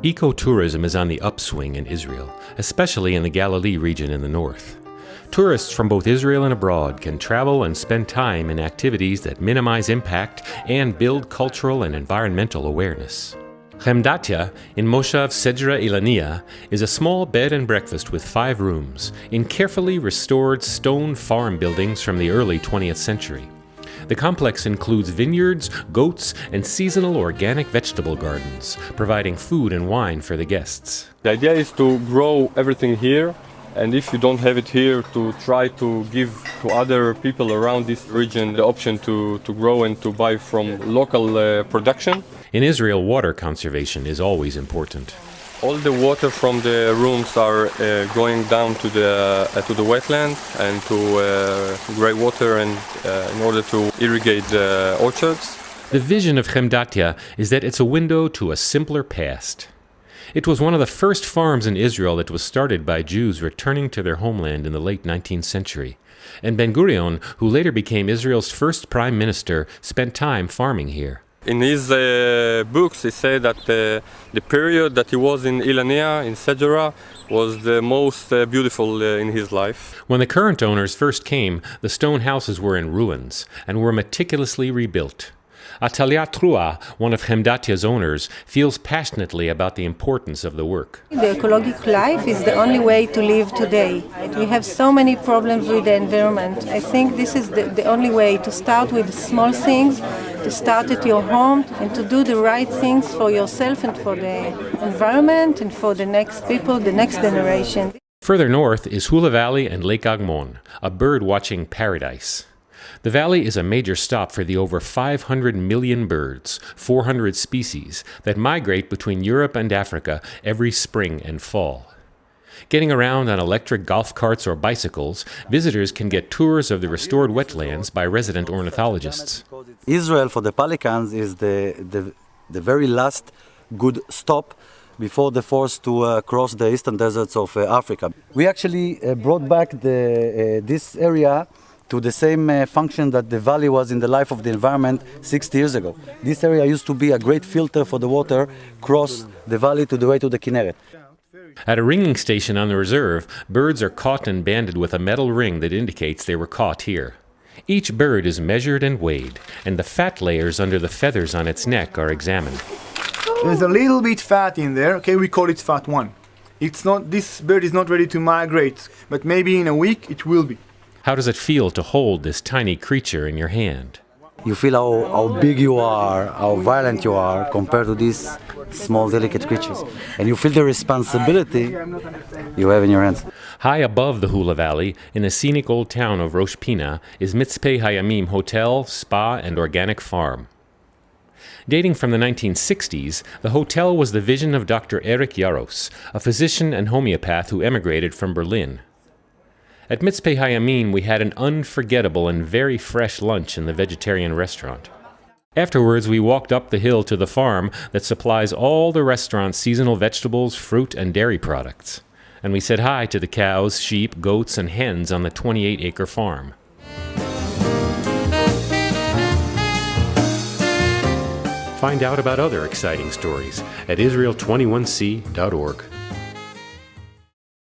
Ecotourism is on the upswing in Israel, especially in the Galilee region in the north. Tourists from both Israel and abroad can travel and spend time in activities that minimize impact and build cultural and environmental awareness. Chemdatia in Moshav Sedra Ilania is a small bed and breakfast with 5 rooms in carefully restored stone farm buildings from the early 20th century. The complex includes vineyards, goats, and seasonal organic vegetable gardens, providing food and wine for the guests. The idea is to grow everything here, and if you don't have it here, to try to give to other people around this region the option to grow and to buy from local production. In Israel, water conservation is always important. All the water from the rooms are going down to the wetland and to grey water, and in order to irrigate the orchards. The vision of Chemdatia is that it's a window to a simpler past. It was one of the first farms in Israel that was started by Jews returning to their homeland in the late 19th century. And Ben-Gurion, who later became Israel's first prime minister, spent time farming here. In his books, he said that the period that he was in Ilania, in Sedra, was the most beautiful in his life. When the current owners first came, the stone houses were in ruins and were meticulously rebuilt. Atalia Trua, one of Chemdatia's owners, feels passionately about the importance of the work. The ecological life is the only way to live today. We have so many problems with the environment. I think this is the only way to start with small things, to start at your home and to do the right things for yourself and for the environment and for the next people, the next generation. Further north is Hula Valley and Lake Agmon, a bird-watching paradise. The valley is a major stop for the over 500 million birds, 400 species, that migrate between Europe and Africa every spring and fall. Getting around on electric golf carts or bicycles, visitors can get tours of the restored wetlands by resident ornithologists. Israel, for the pelicans, is the very last good stop before they're forced to cross the eastern deserts of Africa. We actually brought back this area to the same function that the valley was in the life of the environment 60 years ago. This area used to be a great filter for the water across the valley to the way to the Kinneret. At a ringing station on the reserve, birds are caught and banded with a metal ring that indicates they were caught here. Each bird is measured and weighed, and the fat layers under the feathers on its neck are examined. There's a little bit fat in there, okay, we call it fat 1. This bird is not ready to migrate, but maybe in a week it will be. How does it feel to hold this tiny creature in your hand? You feel how big you are, how violent you are compared to these small, delicate creatures. And you feel the responsibility you have in your hands. High above the Hula Valley, in the scenic old town of Rosh Pina, is Mitzpe Hiya Hotel, Spa, and Organic Farm. Dating from the 1960s, the hotel was the vision of Dr. Eric Yaros, a physician and homeopath who emigrated from Berlin. At Mitzpe Hiya we had an unforgettable and very fresh lunch in the vegetarian restaurant. Afterwards, we walked up the hill to the farm that supplies all the restaurant's seasonal vegetables, fruit, and dairy products. And we said hi to the cows, sheep, goats, and hens on the 28-acre farm. Find out about other exciting stories at Israel21c.org.